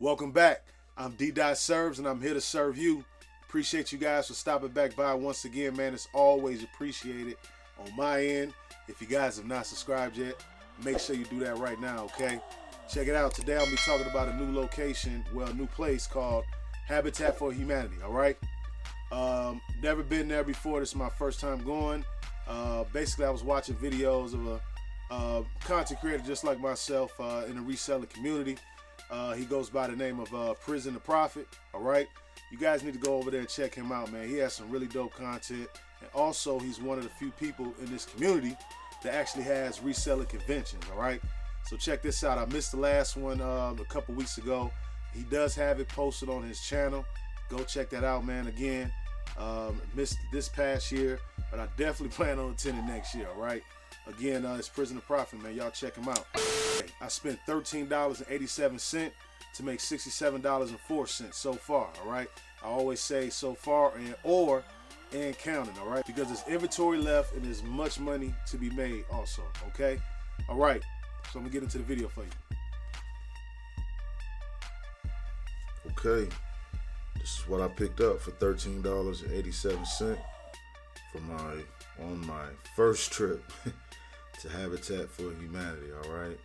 Welcome back. I'm Ddot Serves and I'm here to serve you. Appreciate you guys for stopping back by once again, man. It's always appreciated on my end. If you guys have not subscribed yet, make sure you do that right now, okay? Check it out. Today I'll be talking about a new location, a new place called Habitat for Humanity, all right? Never been there before. This is my first time going. Basically, I was watching videos of a content creator just like myself in the reseller community. He goes by the name of Prison the Prophet, all right? You guys need to go over there and check him out, man. He has some really dope content. And also, he's one of the few people in this community that actually has reseller conventions, all right? So check this out. I missed the last one a couple weeks ago. He does have it posted on his channel. Go check that out, man. Again, missed this past year, but I definitely plan on attending next year, all right? Again, it's Prison the Prophet, man. Y'all check him out. I spent $13.87 to make $67.04 so far, all right? I always say so far and counting, all right? Because there's inventory left and there's much money to be made also, okay? All right, so I'm gonna get into the video for you. Okay, this is what I picked up for $13.87 on my first trip to Habitat for Humanity, all right?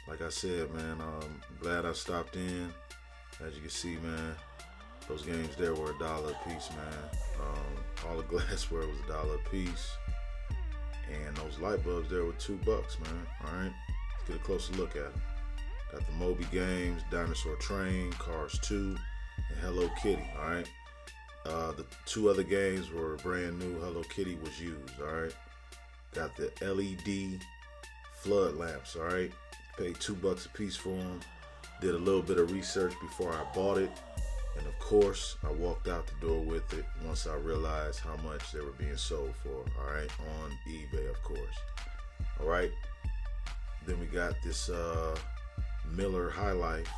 Like I said, man, I'm glad I stopped in. As you can see, man, those games there were $1 a piece, man. All the glassware was $1 a piece. And those light bulbs there were $2, man, all right? Let's get a closer look at them. Got the Moby Games, Dinosaur Train, Cars 2, and Hello Kitty, all right? The two other games were brand new. Hello Kitty was used, all right? Got the LED flood lamps, all right? Paid $2 a piece for them. Did a little bit of research before I bought it. And of course, I walked out the door with it once I realized how much they were being sold for, all right? On eBay, of course. All right? Then we got this Miller High Life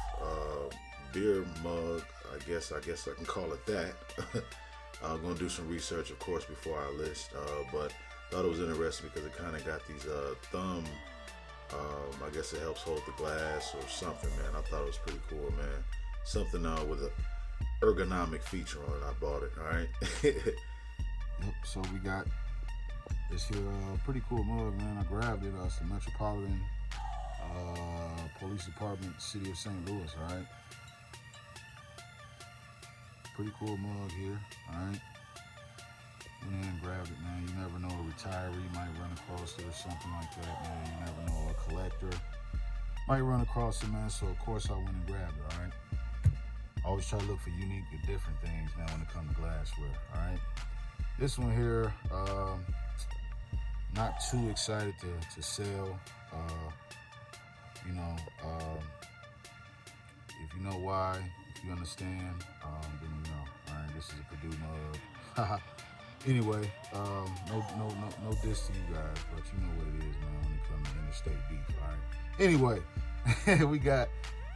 beer mug. I guess I can call it that. I'm gonna do some research, of course, before I list. But thought it was interesting because it kind of got these thumb. I guess it helps hold the glass or something, man. I thought it was pretty cool, man. Something with an ergonomic feature on it. I bought it. All right. Yep. So we got this here pretty cool mug, man. I grabbed it. It's the Metropolitan Police Department, City of St. Louis. All right. Pretty cool mug here. All right. Went in and grabbed it, man. You never know, a retiree might run across it or something like that, man. You never know, a collector might run across it, man. So of course I went and grabbed it, all right? I always try to look for unique and different things, man, when it comes to glassware, all right? This one here, not too excited to sell. If you know why, if you understand, then you know, all right? This is a Purdue mug. Anyway, no diss to you guys, but you know what it is, man, when it comes to interstate beef, all right? Anyway,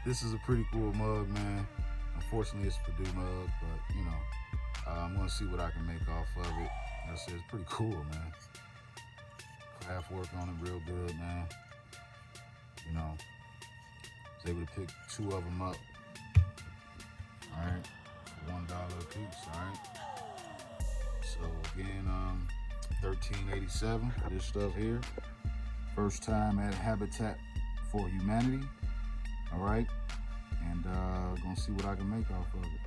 this is a pretty cool mug, man. Unfortunately, it's a Purdue mug, but, you know, I'm going to see what I can make off of it. Like I said, it's pretty cool, man. Craft work on it real good, man. You know, was able to pick 2 of them up, all right, for $1 a piece, all right? So again, $13.87 for this stuff here. First time at Habitat for Humanity. All right, and gonna see what I can make off of it.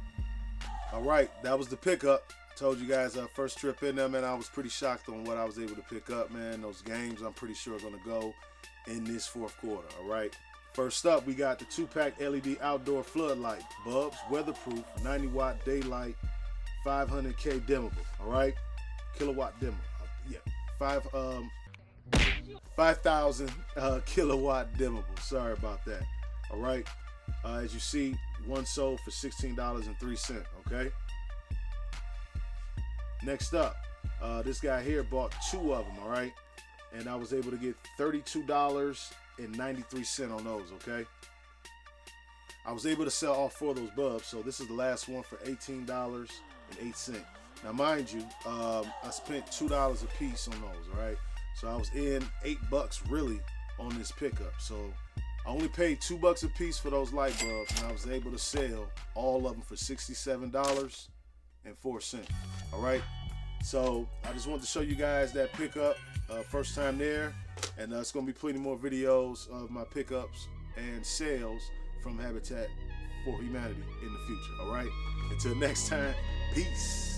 All right, that was the pickup. Told you guys first trip in there, man. I was pretty shocked on what I was able to pick up, man. Those games, I'm pretty sure, are gonna go in this fourth quarter. All right. First up, we got the 2-pack LED outdoor floodlight bulbs, weatherproof, 90-watt daylight. 500K dimmable, all right? Kilowatt dimmer, yeah, 5,000 kilowatt dimmable. Sorry about that, all right? As you see, one sold for $16.03, okay? Next up, this guy here bought 2 of them, all right? And I was able to get $32.93 on those, okay? I was able to sell all 4 of those bulbs, so this is the last one for $18.08. Now, mind you, I spent $2 a piece on those, all right? So I was in $8 really on this pickup. So I only paid $2 a piece for those light bulbs, and I was able to sell all of them for $67.04. All right. So I just wanted to show you guys that pickup, first time there, and it's gonna be plenty more videos of my pickups and sales from Habitat for Humanity in the future. All right. Until next time, peace.